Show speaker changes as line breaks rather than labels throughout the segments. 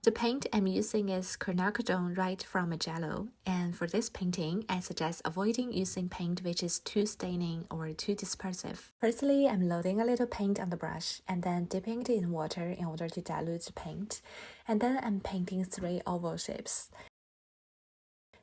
The paint I'm using is Quinacridone Red from Mijello, and for this painting, I suggest avoiding using paint which is too staining or too dispersive. Firstly, I'm loading a little paint on the brush and then dipping it in water in order to dilute the paint, and then I'm painting 3 oval shapes.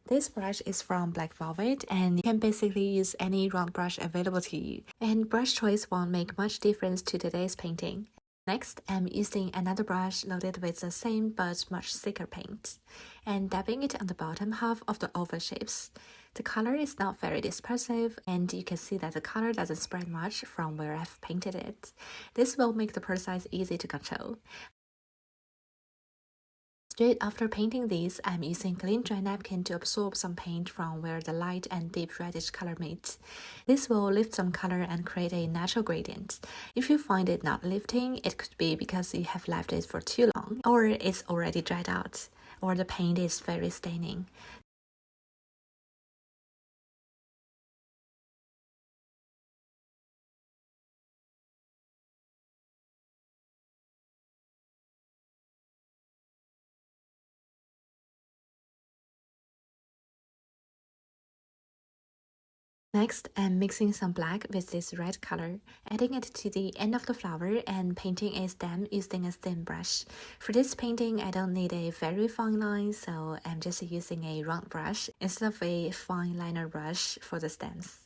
This brush is from Black Velvet, and you can basically use any round brush available to you, and brush choice won't make much difference to today's painting. Next, I'm using another brush loaded with the same but much thicker paint, and dabbing it on the bottom half of the oval shapes. The color is not very dispersive, and you can see that the color doesn't spread much from where I've painted it. This will make the process easy to control. Straight after painting these, I'm using clean dry napkin to absorb some paint from where the light and deep reddish color meet. This will lift some color and create a natural gradient. If you find it not lifting, it could be because you have left it for too long, or it's already dried out, or the paint is very staining. Next, I'm mixing some black with this red color, adding it to the end of the flower and painting a stem using a thin brush. For this painting, I don't need a very fine line, so I'm just using a round brush instead of a fine liner brush for the stems.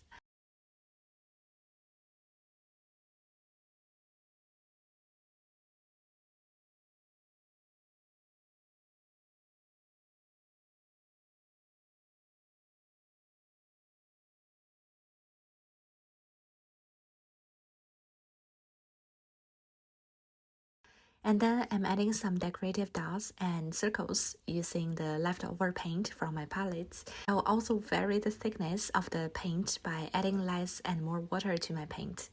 And then I'm adding some decorative dots and circles using the leftover paint from my palette. I will also vary the thickness of the paint by adding less and more water to my paint.